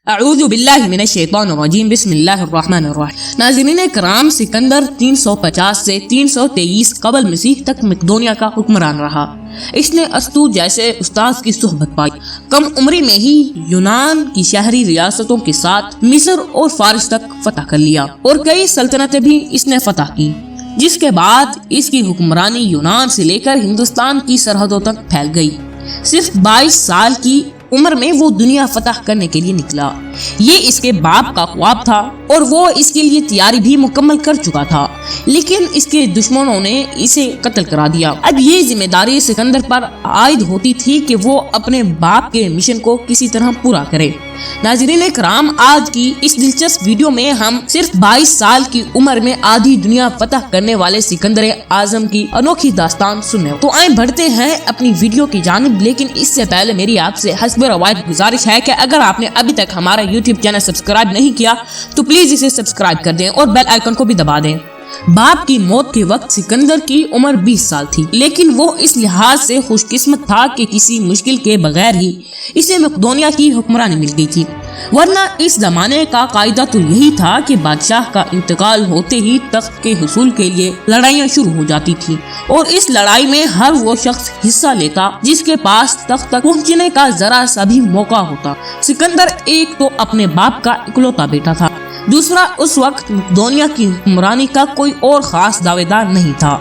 اعوذ باللہ من الشیطان الرجیم بسم اللہ الرحمن الرحیم۔ ناظرین کرام، سکندر 350 سے 323 قبل مسیح تک مقدونیہ کا حکمران رہا۔ اس نے ارسطو جیسے استاذ کی صحبت پائی۔ کم عمری میں ہی یونان کی شہری ریاستوں کے ساتھ مصر اور فارس تک فتح کر لیا اور کئی سلطنتیں بھی اس نے فتح کی، جس کے بعد اس کی حکمرانی یونان سے لے کر ہندوستان کی سرحدوں تک پھیل گئی۔ صرف 22 سال کی عمر میں وہ دنیا فتح کرنے کے لیے نکلا۔ یہ اس کے باپ کا خواب تھا اور وہ اس کے لیے تیاری بھی مکمل کر چکا تھا، لیکن اس کے دشمنوں نے اسے قتل کرا دیا۔ اب یہ ذمہ داری سکندر پر عائد ہوتی تھی کہ وہ اپنے باپ کے مشن کو کسی طرح پورا کرے۔ ناظرین کرام، آج کی اس دلچسپ ویڈیو میں ہم صرف 22 سال کی عمر میں آدھی دنیا فتح کرنے والے سکندر اعظم کی انوکھی داستان سننے۔ تو آئیں بڑھتے ہیں اپنی ویڈیو کی جانب، لیکن اس سے پہلے میری آپ سے حسب روایت گزارش ہے کہ اگر آپ نے ابھی تک ہمارا یوٹیوب چینل سبسکرائب نہیں کیا تو پلیز اسے سبسکرائب کر دیں اور بیل آئیکن کو بھی دبا دیں۔ باپ کی موت کے وقت سکندر کی عمر 20 سال تھی، لیکن وہ اس لحاظ سے خوش قسمت تھا کہ کسی مشکل کے بغیر ہی اسے مقدونیہ کی حکمرانی مل گئی تھی، ورنہ اس زمانے کا قاعدہ تو یہی تھا کہ بادشاہ کا انتقال ہوتے ہی تخت کے حصول کے لیے لڑائیاں شروع ہو جاتی تھی، اور اس لڑائی میں ہر وہ شخص حصہ لیتا جس کے پاس تخت تک پہنچنے کا ذرا سا بھی موقع ہوتا۔ سکندر ایک تو اپنے باپ کا اکلوتا بیٹا تھا، دوسرا اس وقت مقدونیہ کی حکمرانی کا کوئی اور خاص دعوے دار نہیں تھا،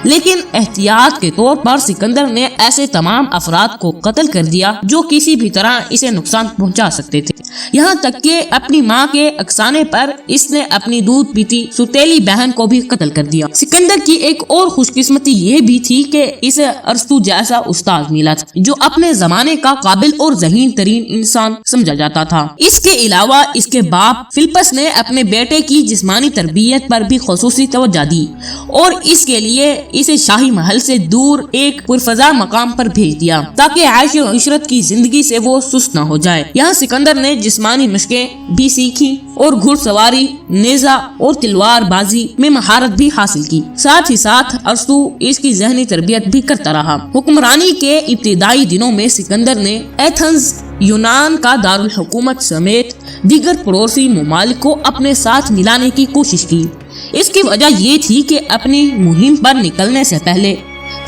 لیکن احتیاط کے طور پر سکندر نے ایسے تمام افراد کو قتل کر دیا جو کسی بھی طرح اسے نقصان پہنچا سکتے تھے، یہاں تک کہ اپنی ماں کے افسانے پر اس نے اپنی دودھ پیتی سوتیلی بہن کو بھی قتل کر دیا۔ سکندر کی ایک اور خوش قسمتی یہ بھی تھی کہ اسے ارسطو جیسا استاد ملا تھا جو اپنے زمانے کا قابل اور ذہین ترین انسان سمجھا جاتا تھا۔ اس کے علاوہ اس کے باپ فلپس نے اپنے بیٹے کی جسمانی تربیت پر بھی خصوصی توجہ دی اور اس کے لیے اسے شاہی محل سے دور ایک پرفضا مقام پر بھیج دیا تاکہ عیش و عشرت کی زندگی سے وہ سست نہ ہو جائے۔ یہاں سکندر نے جسمانی مشقیں بھی سیکھی اور گھڑ سواری، نیزہ اور تلوار بازی میں مہارت بھی حاصل کی۔ ساتھ ہی ساتھ ارسطو اس کی ذہنی تربیت بھی کرتا رہا۔ حکمرانی کے ابتدائی دنوں میں سکندر نے ایتھنز، یونان کا دارالحکومت سمیت دیگر پڑوسی ممالک کو اپنے ساتھ ملانے کی کوشش کی۔ اس کی وجہ یہ تھی کہ اپنی مہم پر نکلنے سے پہلے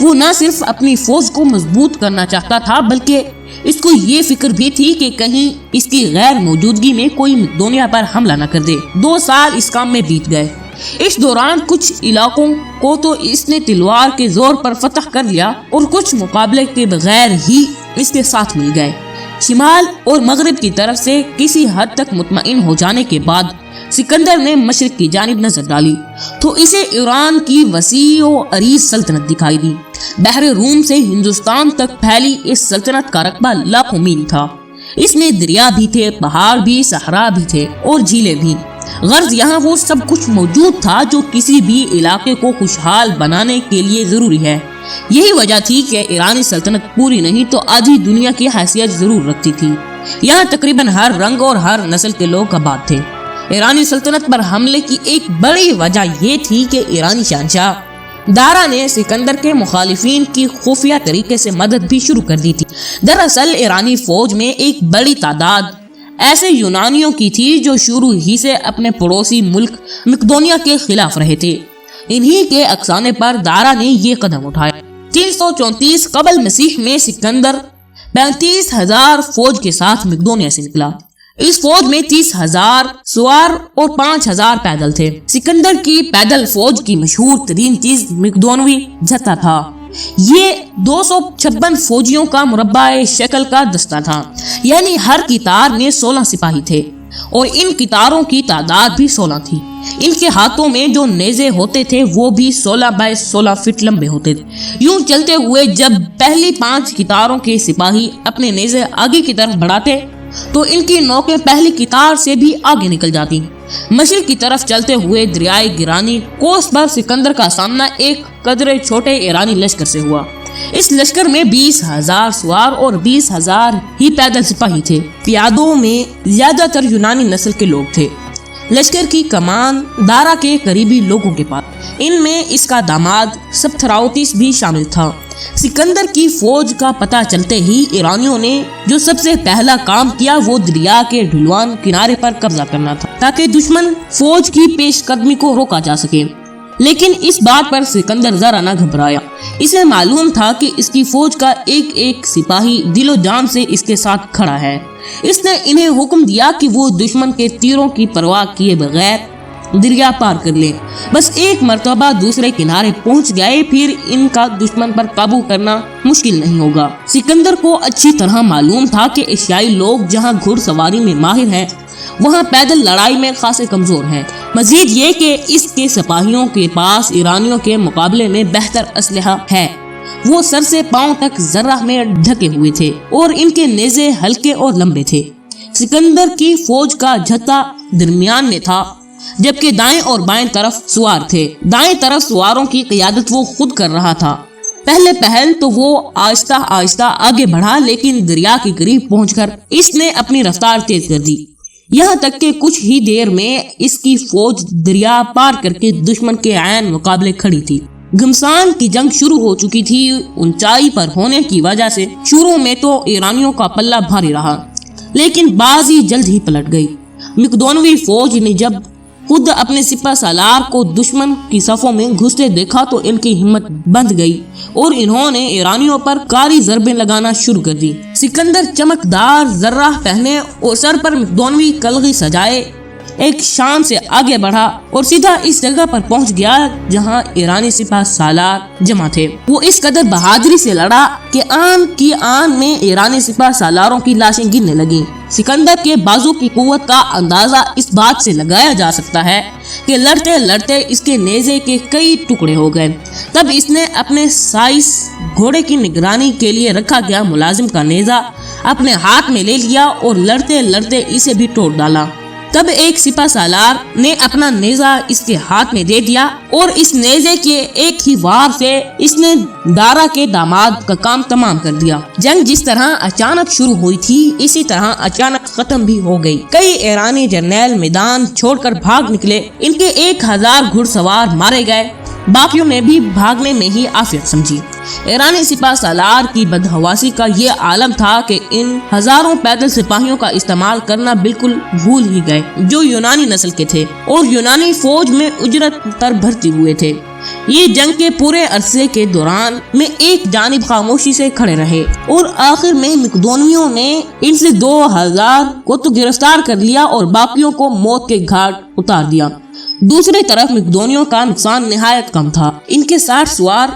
وہ نہ صرف اپنی فوج کو مضبوط کرنا چاہتا تھا بلکہ اس کو یہ فکر بھی تھی کہ کہیں اس کی غیر موجودگی میں کوئی مقدونیہ پر حملہ نہ کر دے۔ 2 سال اس کام میں بیت گئے۔ اس دوران کچھ علاقوں کو تو اس نے تلوار کے زور پر فتح کر لیا اور کچھ مقابلے کے بغیر ہی اس کے ساتھ مل گئے۔ شمال اور مغرب کی طرف سے کسی حد تک مطمئن ہو جانے کے بعد سکندر نے مشرق کی جانب نظر ڈالی تو اسے ایران کی وسیع و عریض سلطنت دکھائی دی۔ بحر روم سے ہندوستان تک پھیلی اس سلطنت کا رقبہ لاکھوں میل تھا۔ اس میں دریا بھی تھے، پہاڑ بھی، صحرا بھی تھے اور جھیلیں بھی۔ غرض یہاں وہ سب کچھ موجود تھا جو کسی بھی علاقے کو خوشحال بنانے کے لیے ضروری ہے۔ یہی وجہ تھی کہ ایرانی سلطنت پوری نہیں تو آدھی دنیا کی حیثیت ضرور رکھتی تھی۔ یہاں تقریباً ہر رنگ اور ہر نسل کے لوگ آباد تھے۔ ایرانی سلطنت پر حملے کی ایک بڑی وجہ یہ تھی کہ ایرانی شہنشاہ دارا نے سکندر کے مخالفین کی خفیہ طریقے سے مدد بھی شروع کر دی تھی۔ دراصل ایرانی فوج میں ایک بڑی تعداد ایسے یونانیوں کی تھی جو شروع ہی سے اپنے پڑوسی ملک مقدونیہ کے خلاف رہے تھے۔ انہی کے افسانے پر دارا نے یہ قدم اٹھایا۔ 334 قبل مسیح میں سکندر 35,000 فوج کے ساتھ مقدونیہ سے نکلا۔ اس فوج میں 30,000 سوار اور 5,000 پیدل تھے۔ سکندر کی پیدل فوج کی مشہور ترین چیز مقدونوی جتھا تھا۔ یہ 256 فوجیوں کا مربع شکل کا دستہ تھا، یعنی ہر قطار میں 16 سپاہی تھے اور ان قطاروں کی تعداد بھی 16 تھی۔ ان کے ہاتھوں میں جو نیزے ہوتے تھے وہ بھی 16 بائی 16 فٹ لمبے ہوتے تھے۔ یوں چلتے ہوئے جب پہلی 5 قطاروں کے سپاہی اپنے نیزے آگے کی طرف بڑھاتے تو ان کی نوکیں پہلی قطار سے بھی آگے نکل جاتی۔ مشرق کی طرف چلتے ہوئے دریائے گرانی کوس پر سکندر کا سامنا ایک قدرے چھوٹے ایرانی لشکر سے ہوا۔ اس لشکر میں 20,000 سوار اور 20,000 ہی پیدل سپاہی تھے۔ پیادوں میں زیادہ تر یونانی نسل کے لوگ تھے۔ لشکر کی کمان دارا کے قریبی لوگوں کے پاس ان میں اس کا داماد سپتھراؤتس بھی شامل تھا۔ سکندر کی فوج کا پتہ چلتے ہی ایرانیوں نے جو سب سے پہلا کام کیا وہ دریا کے ڈھلوان کنارے پر قبضہ کرنا تھا تاکہ دشمن فوج کی پیش قدمی کو روکا جا سکے۔ لیکن اس بات پر سکندر ذرا نہ گھبرایا۔ اسے معلوم تھا کہ اس کی فوج کا ایک ایک سپاہی دل و جان سے اس کے ساتھ کھڑا ہے۔ اس نے انہیں حکم دیا کہ وہ دشمن کے تیروں کی پرواہ کیے بغیر دریا پار کر لیں۔ بس ایک مرتبہ دوسرے کنارے پہنچ گئے پھر ان کا دشمن پر قابو کرنا مشکل نہیں ہوگا۔ سکندر کو اچھی طرح معلوم تھا کہ ایشیائی لوگ جہاں گھڑ سواری میں ماہر ہیں وہاں پیدل لڑائی میں خاصے کمزور ہیں۔ مزید یہ کہ اس کے سپاہیوں کے پاس ایرانیوں کے مقابلے میں بہتر اسلحہ ہے۔ وہ سر سے پاؤں تک ذرہ میں ڈھکے ہوئے تھے اور ان کے نیزے ہلکے اور لمبے تھے۔ سکندر کی فوج کا جتھا درمیان میں تھا جبکہ دائیں اور بائیں طرف سوار تھے۔ دائیں طرف سواروں کی قیادت وہ خود کر رہا تھا۔ پہلے پہل تو وہ آہستہ آہستہ آگے بڑھا لیکن دریا کے قریب پہنچ کر اس نے اپنی رفتار تیز کر دی، یہاں تک کہ کچھ ہی دیر میں اس کی فوج دریا پار کر کے دشمن کے عین مقابلے کھڑی تھی۔ گھمسان کی جنگ شروع ہو چکی تھی۔ اونچائی پر ہونے کی وجہ سے شروع میں تو ایرانیوں کا پلہ بھاری رہا لیکن بازی جلد ہی پلٹ گئی۔ مقدونوی فوج نے جب خود اپنے سپہ سالار کو دشمن کی صفوں میں گھستے دیکھا تو ان کی ہمت بندھ گئی اور انہوں نے ایرانیوں پر کاری ضربیں لگانا شروع کر دی۔ سکندر چمکدار ذرہ پہنے اور سر پر مقدونوی کلغی سجائے ایک شام سے آگے بڑھا اور سیدھا اس جگہ پر پہنچ گیا جہاں ایرانی سپہ سالار جمع تھے۔ وہ اس قدر بہادری سے لڑا کہ آن کی آن میں ایرانی سپہ سالاروں کی لاشیں گرنے لگیں۔ سکندر کے بازو کی قوت کا اندازہ اس بات سے لگایا جا سکتا ہے کہ لڑتے لڑتے اس کے نیزے کے کئی ٹکڑے ہو گئے۔ تب اس نے اپنے سائس گھوڑے کی نگرانی کے لیے رکھا گیا ملازم کا نیزہ اپنے ہاتھ میں لے لیا اور لڑتے لڑتے اسے بھی توڑ ڈالا۔ تب ایک سپہ سالار نے اپنا نیزہ اس کے ہاتھ میں دے دیا اور اس نیزے کے ایک ہی وار سے اس نے دارا کے داماد کا کام تمام کر دیا۔ جنگ جس طرح اچانک شروع ہوئی تھی اسی طرح اچانک ختم بھی ہو گئی۔ کئی ایرانی جرنیل میدان چھوڑ کر بھاگ نکلے۔ ان کے 1000 گھڑ سوار مارے گئے، باقیوں نے بھی بھاگنے میں ہی عافیت سمجھی۔ ایرانی سپہ سالار کی بدحواسی کا یہ عالم تھا کہ ان ہزاروں پیدل سپاہیوں کا استعمال کرنا بالکل بھول ہی گئے جو یونانی نسل کے تھے اور یونانی فوج میں اجرت پر بھرتی ہوئے تھے۔ یہ جنگ کے پورے عرصے کے دوران میں ایک جانب خاموشی سے کھڑے رہے اور آخر میں مقدونیوں نے ان سے 2000 کو تو گرفتار کر لیا اور باقیوں کو موت کے گھاٹ اتار دیا۔ دوسری طرف مقدونیوں کا نقصان نہایت کم تھا۔ ان کے 60 سوار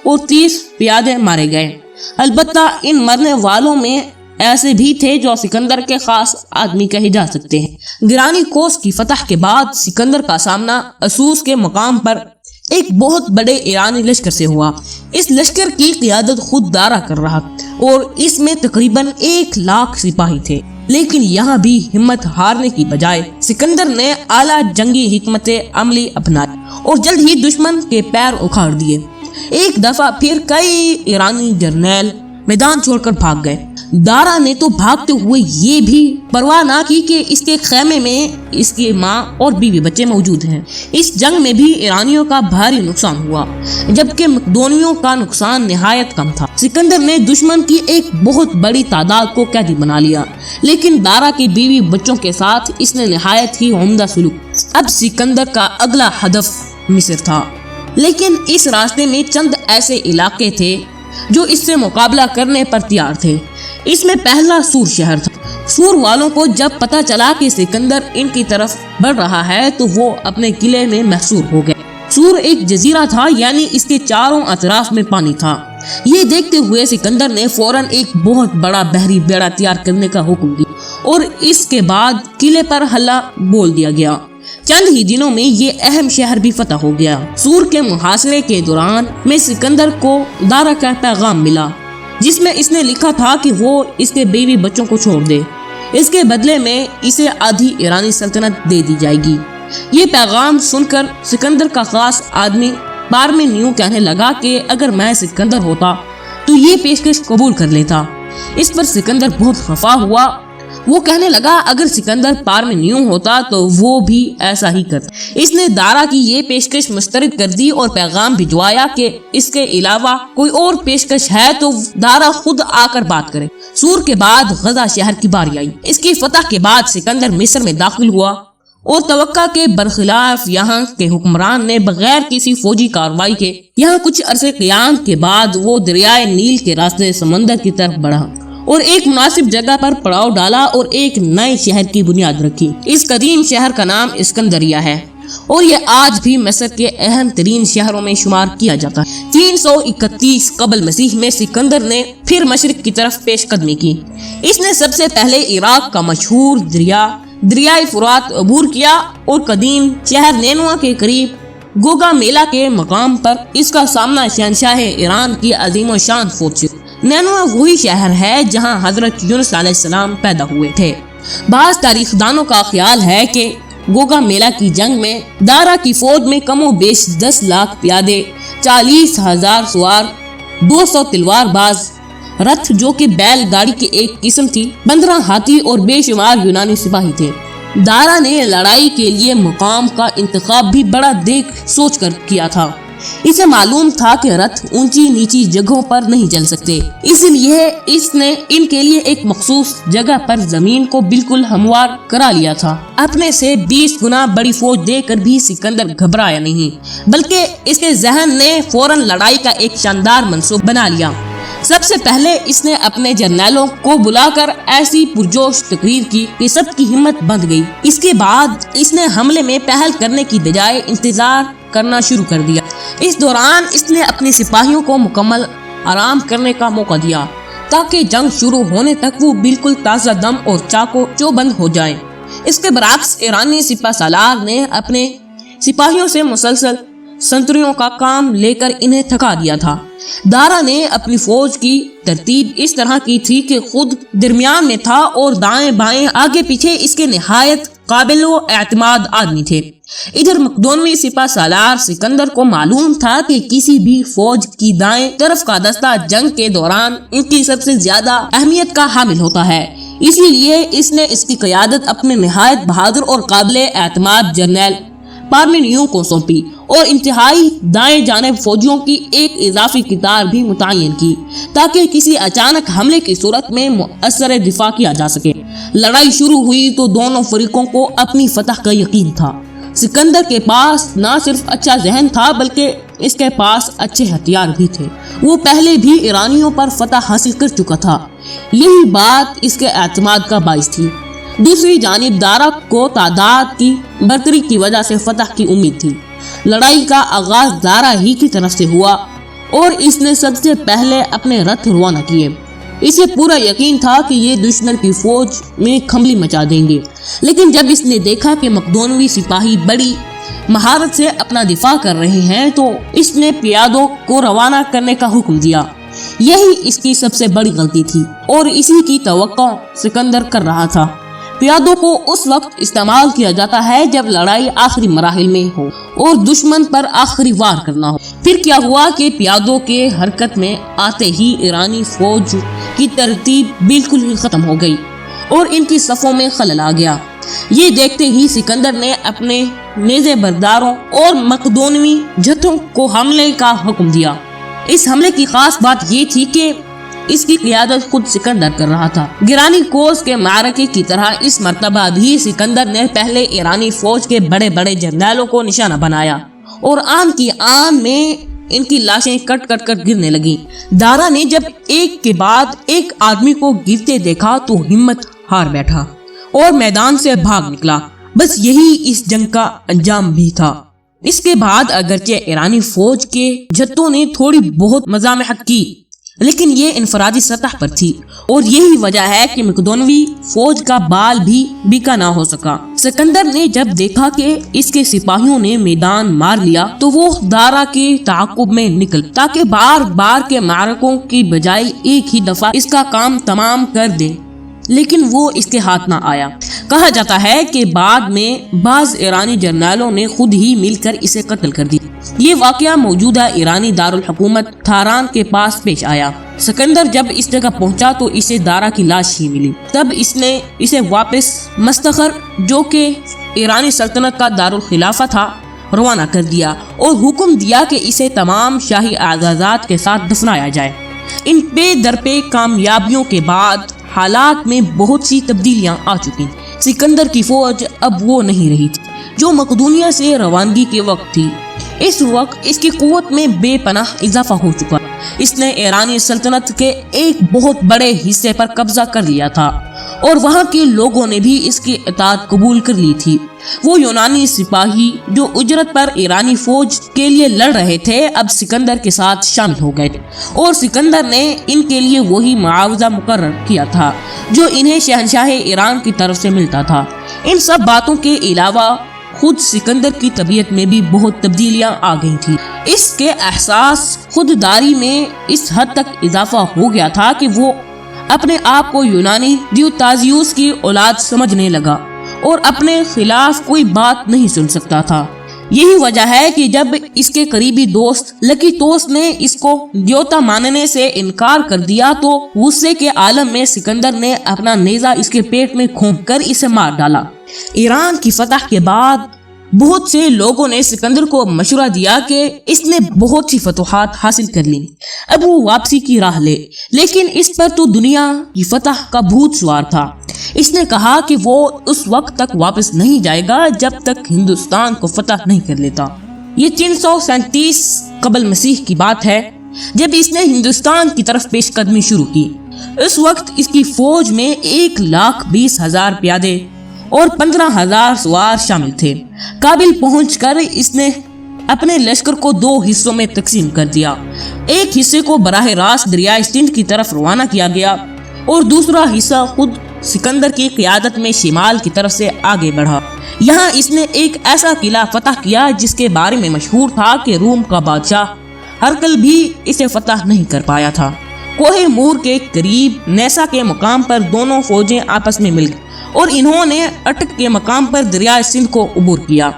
اور 30 پیادے مارے گئے۔ البتہ ان مرنے والوں میں ایسے بھی تھے جو سکندر کے خاص آدمی کہے جا سکتے ہیں۔ گرانی کوس کی فتح کے بعد سکندر کا سامنا اسوس کے مقام پر ایک بہت بڑے ایرانی لشکر سے ہوا۔ اس لشکر کی قیادت خود دارا کر رہا اور اس میں تقریباً 1,00,000 سپاہی تھے۔ لیکن یہاں بھی ہمت ہارنے کی بجائے سکندر نے اعلیٰ جنگی حکمت عملی اپنائی اور جلد ہی دشمن کے پیر اکھاڑ دیے۔ ایک دفعہ پھر کئی ایرانی جرنیل میدان چھوڑ کر بھاگ گئے۔ دارا نے تو بھاگتے ہوئے یہ بھی پرواہ نہ کی کہ اس کے خیمے میں اس کی ماں اور بیوی بچے موجود ہیں۔ اس جنگ میں بھی ایرانیوں کا بھاری نقصان ہوا جبکہ مقدونیوں کا نقصان نہایت کم تھا۔ سکندر نے دشمن کی ایک بہت بڑی تعداد کو قیدی بنا لیا لیکن دارا کی بیوی بچوں کے ساتھ اس نے نہایت ہی عمدہ سلوک۔ اب سکندر کا اگلا ہدف مصر تھا لیکن اس راستے میں چند ایسے علاقے تھے جو اس سے مقابلہ کرنے پر تیار تھے۔ اس میں پہلا سور شہر تھا۔ سور والوں کو جب پتہ چلا کہ سکندر ان کی طرف بڑھ رہا ہے تو وہ اپنے قلعے میں محصور ہو گئے۔ سور ایک جزیرہ تھا یعنی اس کے چاروں اطراف میں پانی تھا۔ یہ دیکھتے ہوئے سکندر نے فوراً ایک بہت بڑا بحری بیڑا تیار کرنے کا حکم دیا اور اس کے بعد قلعے پر حلہ بول دیا گیا۔ چند ہی دنوں میں یہ اہم شہر بھی فتح ہو گیا۔ سور کے محاصرے کے دوران میں سکندر کو دارا کا پیغام ملا جس میں اس نے لکھا تھا کہ وہ اس کے بیوی بچوں کو چھوڑ دے، اس کے بدلے میں اسے آدھی ایرانی سلطنت دے دی جائے گی۔ یہ پیغام سن کر سکندر کا خاص آدمی پارمن یوں کہنے لگا کہ اگر میں سکندر ہوتا تو یہ پیشکش قبول کر لیتا۔ اس پر سکندر بہت خفا ہوا وہ کہنے لگا اگر سکندر پارمینیو ہوتا تو وہ بھی ایسا ہی کرتا۔ اس نے دارا کی یہ پیشکش مسترد کر دی اور پیغام بھجوایا کہ اس کے علاوہ کوئی اور پیشکش ہے تو دارا خود آ کر بات کرے۔ سور کے بعد غزہ شہر کی باری آئی۔ اس کی فتح کے بعد سکندر مصر میں داخل ہوا اور توقع کے برخلاف یہاں کے حکمران نے بغیر کسی فوجی کارروائی کے یہاں کچھ عرصے قیام کے بعد وہ دریائے نیل کے راستے سمندر کی طرف بڑھا اور ایک مناسب جگہ پر پڑاؤ ڈالا اور ایک نئے شہر کی بنیاد رکھی۔ اس قدیم شہر کا نام اسکندریہ ہے اور یہ آج بھی مصر کے اہم ترین شہروں میں شمار کیا جاتا ہے۔ 331 قبل مسیح میں سکندر نے پھر مشرق کی طرف پیش قدمی کی۔ اس نے سب سے پہلے عراق کا مشہور دریائے فرات عبور کیا اور قدیم شہر نینوا کے قریب گوگا میلا کے مقام پر اس کا سامنا شہنشاہ ایران کی عظیم و شان فوج سے۔ نینوا وہی شہر ہے جہاں حضرت یونس علیہ السلام پیدا ہوئے تھے۔ بعض تاریخ دانوں کا خیال ہے کہ گوگا میلا کی جنگ میں دارا کی فوج میں کم و بیش 10 لاکھ پیادے، 40,000 سوار، 200 تلوار باز، رتھ جو کہ بیل گاڑی کی ایک قسم تھی، 15 ہاتھی اور بے شمار یونانی سپاہی تھے۔ دارا نے لڑائی کے لیے مقام کا انتخاب بھی بڑا دیکھ سوچ کر کیا تھا۔ اسے معلوم تھا کہ رتھ اونچی نیچی جگہوں پر نہیں چل سکتے، اس لیے اس نے ان کے لیے ایک مخصوص جگہ پر زمین کو بالکل ہموار کرا لیا تھا۔ اپنے سے 20 گنا بڑی فوج دے کر بھی سکندر گھبرایا نہیں، بلکہ اس کے ذہن نے فوراً لڑائی کا ایک شاندار منصوبہ بنا لیا۔ سب سے پہلے اس نے اپنے جرنیلوں کو بلا کر ایسی پرجوش تقریر کی کہ سب کی ہمت بندھ گئی۔ اس کے بعد اس نے حملے میں پہل کرنے کی بجائے انتظار کرنا شروع کر دیا۔ اس دوران اس نے اپنے سپاہیوں کو مکمل آرام کرنے کا موقع دیا تاکہ جنگ شروع ہونے تک وہ بالکل تازہ دم اور چاقو چوبند ہو جائیں۔ اس کے برعکس ایرانی سپہ سالار نے اپنے سپاہیوں سے مسلسل سنتریوں کا کام لے کر انہیں تھکا دیا تھا۔ دارا نے اپنی فوج کی ترتیب اس طرح کی تھی کہ خود درمیان میں تھا اور دائیں بائیں آگے پیچھے اس کے نہایت قابل و اعتماد آدمی تھے۔ ادھر مقدونوی سپہ سالار سکندر کو معلوم تھا کہ کسی بھی فوج کی دائیں طرف کا دستہ جنگ کے دوران ان کی سب سے زیادہ اہمیت کا حامل ہوتا ہے، اسی لیے اس نے اس کی قیادت اپنے نہایت بہادر اور قابل اعتماد جنرل پارمینیو کو سونپی اور انتہائی دائیں جانب فوجیوں کی ایک اضافی قطار بھی متعین کی تاکہ کسی اچانک حملے کی صورت میں مؤثر دفاع کیا جا سکے۔ لڑائی شروع ہوئی تو دونوں فریقوں کو اپنی فتح کا یقین تھا۔ سکندر کے پاس نہ صرف اچھا ذہن تھا بلکہ اس کے پاس اچھے ہتھیار بھی تھے۔ وہ پہلے بھی ایرانیوں پر فتح حاصل کر چکا تھا، یہی بات اس کے اعتماد کا باعث تھی۔ دوسری جانب دارا کو تعداد کی برتری کی وجہ سے فتح کی امید تھی۔ لڑائی کا آغاز دارا ہی کی طرف سے ہوا اور اس نے سب سے پہلے اپنے رتھ روانہ کیے۔ اسے پورا یقین تھا کہ یہ دشمن کی فوج میں کھملی مچا دیں گے، لیکن جب اس نے دیکھا کہ مقدونوی سپاہی بڑی مہارت سے اپنا دفاع کر رہے ہیں تو اس نے پیادوں کو روانہ کرنے کا حکم دیا۔ یہی اس کی سب سے بڑی غلطی تھی اور اسی کی توقع سکندر کر رہا تھا۔ پیادوں کو اس وقت استعمال کیا جاتا ہے جب لڑائی آخری مراحل میں ہو اور دشمن پر آخری وار کرنا ہو۔ پھر کیا ہوا کہ پیادوں کے حرکت میں آتے ہی ایرانی فوج کی ترتیب بالکل ہی ختم ہو گئی اور ان کی صفوں میں خلل آ گیا۔ یہ دیکھتے ہی سکندر نے اپنے نیزے برداروں اور مقدونوی جتھوں کو حملے کا حکم دیا۔ اس حملے کی خاص بات یہ تھی کہ اس کی قیادت خود سکندر کر رہا تھا۔ گرانی کوس کے معرکے کی طرح اس مرتبہ بھی سکندر نے پہلے ایرانی فوج کے بڑے بڑے جرنیلوں کو نشانہ بنایا اور آن کی آن میں ان کی لاشیں کٹ کٹ کر گرنے لگیں۔ دارا نے جب ایک کے بعد ایک آدمی کو گرتے دیکھا تو ہمت ہار بیٹھا اور میدان سے بھاگ نکلا۔ بس یہی اس جنگ کا انجام بھی تھا۔ اس کے بعد اگرچہ ایرانی فوج کے جتوں نے تھوڑی بہت مزاحمت کی، لیکن یہ انفرادی سطح پر تھی اور یہی وجہ ہے کہ مقدونوی فوج کا بال بھی بیکا نہ ہو سکا۔ سکندر نے جب دیکھا کہ اس کے سپاہیوں نے میدان مار لیا تو وہ دارا کے تعاقب میں نکل تاکہ بار بار کے معرکوں کی بجائے ایک ہی دفعہ اس کا کام تمام کر دے، لیکن وہ اس کے ہاتھ نہ آیا۔ کہا جاتا ہے کہ بعد میں بعض ایرانی جرنیلوں نے خود ہی مل کر اسے قتل کر دیا۔ یہ واقعہ موجودہ ایرانی دارالحکومت تھاران کے پاس پیش آیا۔ سکندر جب اس جگہ پہنچا تو اسے دارا کی لاش ہی ملی۔ تب اس نے اسے واپس مستخر جو کہ ایرانی سلطنت کا دارالخلافہ تھا روانہ کر دیا اور حکم دیا کہ اسے تمام شاہی اعزازات کے ساتھ دفنایا جائے۔ ان پے در پے کامیابیوں کے بعد حالات میں بہت سی تبدیلیاں آ چکی۔ سکندر کی فوج اب وہ نہیں رہی تھی جو مقدونیہ سے روانگی کے وقت تھی۔ اس وقت اس کی قوت میں بے پناہ اضافہ ہو چکا۔ اس نے ایرانی سلطنت کے ایک بہت بڑے حصے پر قبضہ کر لیا تھا اور وہاں کے لوگوں نے بھی اس کی اطاعت قبول کر لی تھی۔ وہ یونانی سپاہی جو اجرت پر ایرانی فوج کے لیے لڑ رہے تھے اب سکندر کے ساتھ شامل ہو گئے اور سکندر نے ان کے لیے وہی معاوضہ مقرر کیا تھا جو انہیں شہنشاہ ایران کی طرف سے ملتا تھا۔ ان سب باتوں کے علاوہ خود سکندر کی طبیعت میں بھی بہت تبدیلیاں آ گئی تھی۔ اس کے احساس خودداری میں اس حد تک اضافہ ہو گیا تھا کہ وہ اپنے آپ کو یونانی دیوتازیوس کی اولاد سمجھنے لگا اور اپنے خلاف کوئی بات نہیں سن سکتا تھا۔ یہی وجہ ہے کہ جب اس کے قریبی دوست لکیتوس نے اس کو دیوتا ماننے سے انکار کر دیا تو غصے کے عالم میں سکندر نے اپنا نیزہ اس کے پیٹ میں کھونپ کر اسے مار ڈالا۔ ایران کی فتح کے بعد بہت سے لوگوں نے سکندر کو مشورہ دیا کہ اس نے بہت سی فتوحات حاصل کر لی، اب وہ واپسی کی راہ لے، لیکن اس پر تو دنیا کی فتح کا بھوت سوار تھا۔ اس نے کہا کہ وہ اس وقت تک واپس نہیں جائے گا جب تک ہندوستان کو فتح نہیں کر لیتا۔ یہ 337 قبل مسیح کی بات ہے جب اس نے ہندوستان کی طرف پیش قدمی شروع کی۔ اس وقت اس کی فوج میں 1,20,000 پیادے اور 15,000 سوار شامل تھے۔ کابل پہنچ کر اس نے اپنے لشکر کو 2 حصوں میں تقسیم کر دیا۔ ایک حصے کو براہ راست دریائے سندھ کی طرف روانہ کیا گیا اور دوسرا حصہ خود سکندر کی قیادت میں شمال کی طرف سے آگے بڑھا۔ یہاں اس نے ایک ایسا قلعہ فتح کیا جس کے بارے میں مشہور تھا کہ روم کا بادشاہ ہرقل بھی اسے فتح نہیں کر پایا تھا۔ کوہ مور کے قریب نیسا کے مقام پر دونوں فوجیں آپس میں مل گئی اور انہوں نے اٹک کے مقام پر دریائے سندھ کو عبور کیا۔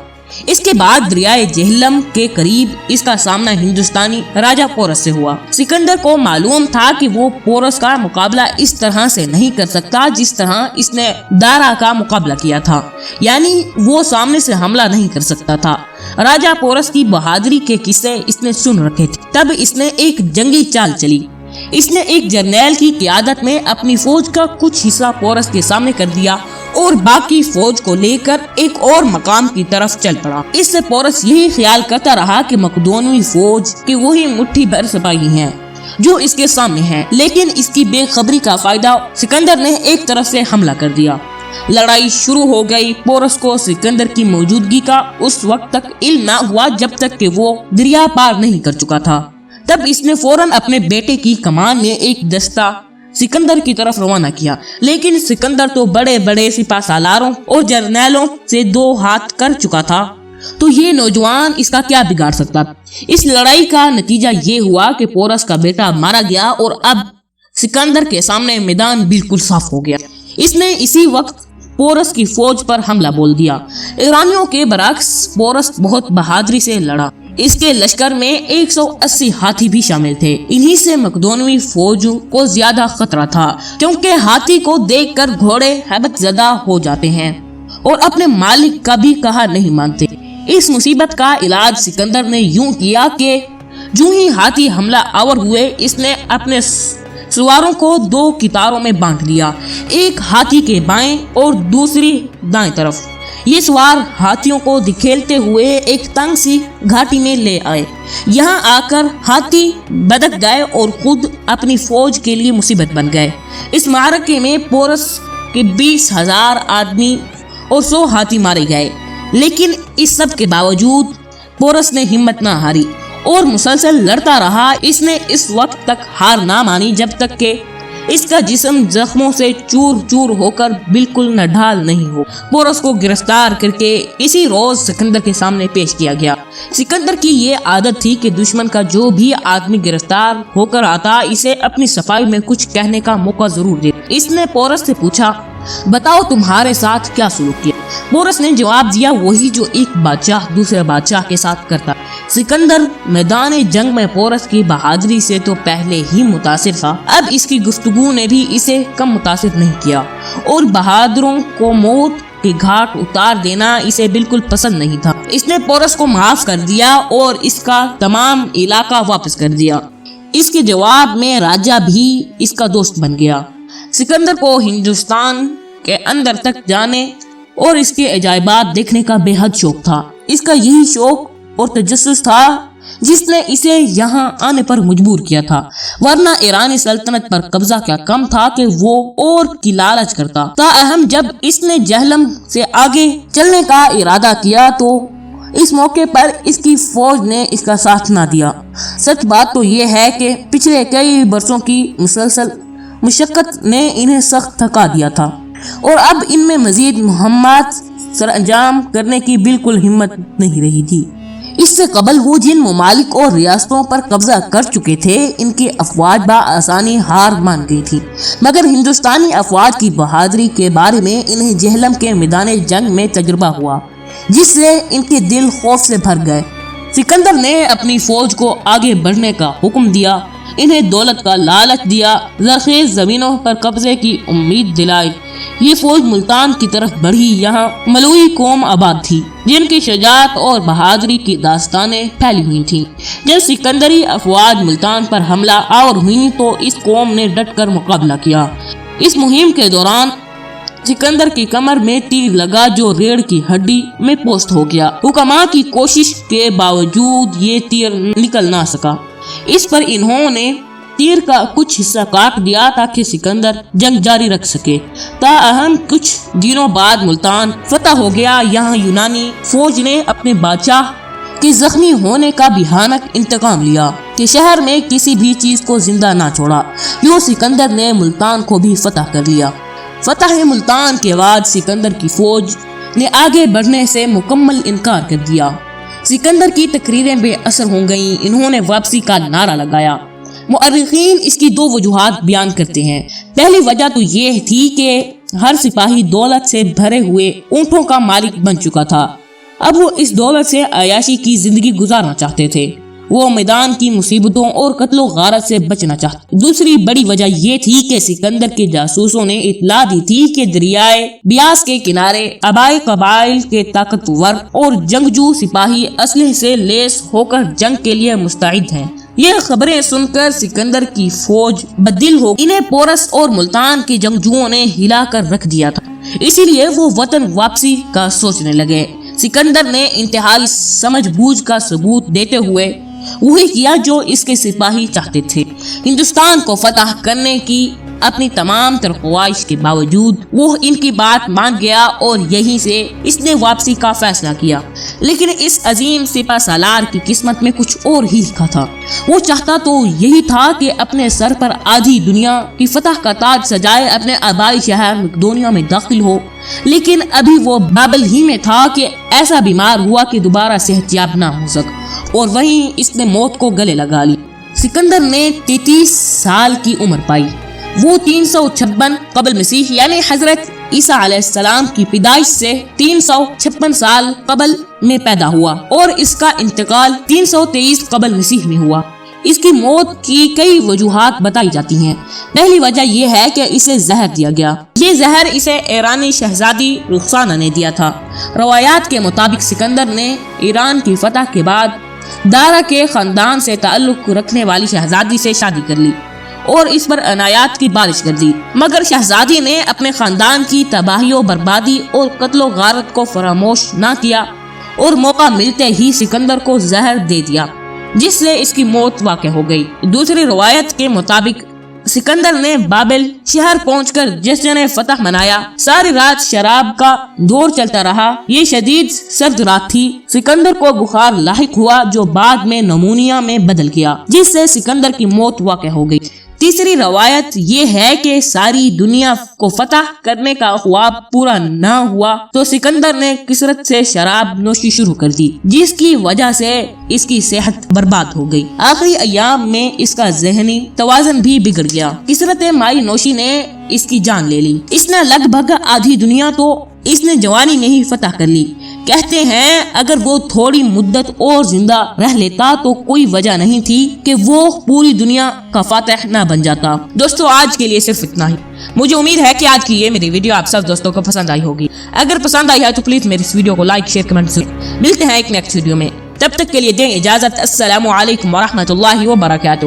اس کے بعد دریائے جہلم کے قریب اس کا سامنا ہندوستانی راجہ پورس سے ہوا۔ سکندر کو معلوم تھا کہ وہ پورس کا مقابلہ اس طرح سے نہیں کر سکتا جس طرح اس نے دارا کا مقابلہ کیا تھا، یعنی وہ سامنے سے حملہ نہیں کر سکتا تھا۔ راجہ پورس کی بہادری کے قصے اس نے سن رکھے تھے۔ تب اس نے ایک جنگی چال چلی۔ اس نے ایک جرنیل کی قیادت میں اپنی فوج کا کچھ حصہ پورس کے سامنے کر دیا اور باقی فوج کو لے کر ایک اور مقام کی طرف چل پڑا۔ اس سے پورس یہی خیال کرتا رہا کہ مقدونوی فوج کے وہی مٹھی بھر سپاہی ہیں جو اس کے سامنے ہیں، لیکن اس کی بے خبری کا فائدہ سکندر نے ایک طرف سے حملہ کر دیا۔ لڑائی شروع ہو گئی۔ پورس کو سکندر کی موجودگی کا اس وقت تک علم نہ ہوا جب تک کہ وہ دریا پار نہیں کر چکا تھا۔ تب اس نے فوراً اپنے بیٹے کی کمان میں ایک دستہ سکندر کی طرف روانہ کیا، لیکن سکندر تو بڑے بڑے سپہ سالاروں اور جرنیلوں سے 2 ہاتھ کر چکا تھا، تو یہ نوجوان اس کا کیا بگاڑ سکتا۔ اس لڑائی کا نتیجہ یہ ہوا کہ پورس کا بیٹا مارا گیا اور اب سکندر کے سامنے میدان بالکل صاف ہو گیا۔ اس نے اسی وقت پورس کی فوج پر حملہ بول دیا۔ ایرانیوں کے برعکس پورس بہت بہادری سے لڑا۔ اس کے لشکر میں 180 ہاتھی بھی شامل تھے۔ انہی سے مقدونوی فوج کو زیادہ خطرہ تھا کیونکہ ہاتھی کو دیکھ کر گھوڑے ہیبت زدہ ہو جاتے ہیں اور اپنے مالک کا بھی کہا نہیں مانتے۔ اس مصیبت کا علاج سکندر نے یوں کیا کہ جو ہی ہاتھی حملہ آور ہوئے اس نے اپنے سواروں کو 2 قطاروں میں بانٹ لیا، ایک ہاتھی کے بائیں اور دوسری دائیں طرف۔ یہ سوار ہاتھیوں کو دکھیلتے ہوئے ایک تنگ سی گھاٹی میں لے آئے۔ یہاں آ کر ہاتھی بدک گئے اور خود اپنی فوج کے لیے مصیبت بن گئے۔ اس معرکے میں پورس کے 20,000 آدمی اور 100 ہاتھی مارے گئے، لیکن اس سب کے باوجود پورس نے ہمت نہ ہاری اور مسلسل لڑتا رہا۔ اس نے اس وقت تک ہار نہ مانی جب تک کہ اس کا جسم زخموں سے چور چور ہو کر بالکل نڈھال نہیں ہو۔ پورس کو گرفتار کر کے اسی روز سکندر کے سامنے پیش کیا گیا۔ سکندر کی یہ عادت تھی کہ دشمن کا جو بھی آدمی گرفتار ہو کر آتا اسے اپنی صفائی میں کچھ کہنے کا موقع ضرور دے۔ اس نے پورس سے پوچھا، بتاؤ تمہارے ساتھ کیا سلوک کیا؟ پورس نے جواب دیا وہی جو ایک بادشاہ دوسرے بادشاہ کے ساتھ کرتا۔ سکندر میدان جنگ میں پورس کی بہادری سے تو پہلے ہی متاثر تھا، اب اس کی گفتگو نے بھی اسے کم متاثر نہیں کیا، اور بہادروں کو موت کے گھاٹ اتار دینا اسے بالکل پسند نہیں تھا۔ اس نے پورس کو معاف کر دیا اور اس کا تمام علاقہ واپس کر دیا۔ اس کے جواب میں راجہ بھی اس کا دوست بن گیا۔ سکندر کو ہندوستان کے اندر تک جانے اور اس کے عجائبات دیکھنے کا بے حد شوق تھا۔ اس کا یہی شوق اور تجسس تھا جس نے اسے یہاں آنے پر مجبور کیا تھا، ورنہ ایرانی سلطنت پر قبضہ کیا کم تھا کہ وہ اور کی لالچ کرتا۔ تاہم جب اس نے جہلم سے آگے چلنے کا ارادہ کیا تو اس موقع پر اس کی فوج نے اس کا ساتھ نہ دیا۔ سچ بات تو یہ ہے کہ پچھلے کئی برسوں کی مسلسل مشقت نے انہیں سخت تھکا دیا تھا، اور اب ان میں مزید مہمات سر انجام کرنے کی بالکل ہمت نہیں رہی تھی۔ اس سے قبل وہ جن ممالک اور ریاستوں پر قبضہ کر چکے تھے ان کی افواج بآسانی ہار مان گئی تھی، مگر ہندوستانی افواج کی بہادری کے بارے میں انہیں جہلم کے میدان جنگ میں تجربہ ہوا، جس سے ان کے دل خوف سے بھر گئے۔ سکندر نے اپنی فوج کو آگے بڑھنے کا حکم دیا، انہیں دولت کا لالچ دیا، زرخیز زمینوں پر قبضے کی امید دلائی۔ یہ فوج ملتان کی طرف بڑھی، یہاں ملوئی قوم آباد تھی جن کی شجاعت اور بہادری کی داستانیں پھیلی ہوئی تھیں۔ جب سکندری افواج ملتان پر حملہ آور ہوئی تو اس قوم نے ڈٹ کر مقابلہ کیا۔ اس مہم کے دوران سکندر کی کمر میں تیر لگا جو ریڑھ کی ہڈی میں پوست ہو گیا۔ حکماء کی کوشش کے باوجود یہ تیر نکل نہ سکا۔ اس پر انہوں نے تیر کا کچھ حصہ کاٹ دیا تاکہ سکندر جنگ جاری رکھ سکے۔ تاہم کچھ دنوں بعد ملتان فتح ہو گیا۔ یہاں یونانی فوج نے اپنے بادشاہ کے زخمی ہونے کا بھیانک انتقام لیا کہ شہر میں کسی بھی چیز کو زندہ نہ چھوڑا۔ یوں سکندر نے ملتان کو بھی فتح کر لیا۔ فتح ملتان کے بعد سکندر کی فوج نے آگے بڑھنے سے مکمل انکار کر دیا۔ سکندر کی تقریریں بے اثر ہو گئیں، انہوں نے واپسی کا نعرہ لگایا۔ مؤرخین اس کی دو وجوہات بیان کرتے ہیں۔ پہلی وجہ تو یہ تھی کہ ہر سپاہی دولت سے بھرے ہوئے اونٹوں کا مالک بن چکا تھا، اب وہ اس دولت سے عیاشی کی زندگی گزارنا چاہتے تھے۔ وہ میدان کی مصیبتوں اور قتل و غارت سے بچنا چاہتے۔ دوسری بڑی وجہ یہ تھی کہ سکندر کے جاسوسوں نے اطلاع دی تھی کہ دریائے بیاس کے کنارے آبائی قبائل کے طاقتور اور جنگجو سپاہی اسلحے سے لیس ہو کر جنگ کے لیے مستعد ہیں۔ یہ خبریں سن کر سکندر کی فوج بدل ہو، انہیں پورس اور ملتان کے جنگجوؤں نے ہلا کر رکھ دیا تھا، اسی لیے وہ وطن واپسی کا سوچنے لگے۔ سکندر نے انتہائی سمجھ بوجھ کا ثبوت دیتے ہوئے وہی کیا جو اس کے سپاہی چاہتے تھے۔ ہندوستان کو فتح کرنے کی اپنی تمام تر خواہش کے باوجود وہ ان کی بات مان گیا اور یہیں سے اس نے واپسی کا فیصلہ کیا۔ لیکن اس عظیم سپہ سالار کی قسمت میں کچھ اور ہی لکھا تھا۔ وہ چاہتا تو یہی تھا کہ اپنے سر پر آدھی دنیا کی فتح کا تاج سجائے اپنے آبائی شہر مقدونیہ میں داخل ہو، لیکن ابھی وہ بابل ہی میں تھا کہ ایسا بیمار ہوا کہ دوبارہ صحت یاب نہ ہو سکا، اور وہیں اس نے موت کو گلے لگا لی۔ سکندر نے 33 سال کی عمر پائی۔ وہ 356 قبل مسیح یعنی حضرت عیسیٰ علیہ السلام کی پیدائش سے 356 سال قبل میں پیدا ہوا، اور اس کا انتقال 323 قبل مسیح میں ہوا۔ اس کی موت کی کئی وجوہات بتائی جاتی ہیں۔ پہلی وجہ یہ ہے کہ اسے زہر دیا گیا۔ یہ زہر اسے ایرانی شہزادی رخسانہ نے دیا تھا۔ روایات کے مطابق سکندر نے ایران کی فتح کے بعد دارا کے خاندان سے تعلق رکھنے والی شہزادی سے شادی کر لی اور اس پر عنایات کی بارش کر دی، مگر شہزادی نے اپنے خاندان کی تباہی و بربادی اور قتل و غارت کو فراموش نہ کیا اور موقع ملتے ہی سکندر کو زہر دے دیا، جس سے اس کی موت واقع ہو گئی۔ دوسری روایت کے مطابق سکندر نے بابل شہر پہنچ کر جشن فتح منایا۔ ساری رات شراب کا دور چلتا رہا۔ یہ شدید سرد رات تھی۔ سکندر کو بخار لاحق ہوا جو بعد میں نمونیا میں بدل گیا، جس سے سکندر کی موت واقع ہو گئی۔ تیسری روایت یہ ہے کہ ساری دنیا کو فتح کرنے کا خواب پورا نہ ہوا تو سکندر نے کثرت سے شراب نوشی شروع کر دی، جس کی وجہ سے اس کی صحت برباد ہو گئی۔ آخری ایام میں اس کا ذہنی توازن بھی بگڑ گیا۔ کثرت مائی نوشی نے اس کی جان لے لی۔ اس نے لگ بھگ آدھی دنیا تو اس نے جوانی میں ہی فتح کر لی۔ کہتے ہیں اگر وہ تھوڑی مدت اور زندہ رہ لیتا تو کوئی وجہ نہیں تھی کہ وہ پوری دنیا کا فاتح نہ بن جاتا۔ دوستو آج کے لیے صرف اتنا ہی۔ مجھے امید ہے کہ آج کی یہ میری ویڈیو آپ سب دوستوں کو پسند آئی ہوگی۔ اگر پسند آئی ہے تو پلیز میری اس ویڈیو کو لائک شیئر کمنٹ ضرور۔ ملتے ہیں ایک نیکسٹ ویڈیو میں، تب تک کے لیے دیں اجازت۔ السلام علیکم ورحمۃ اللہ وبرکاتہ۔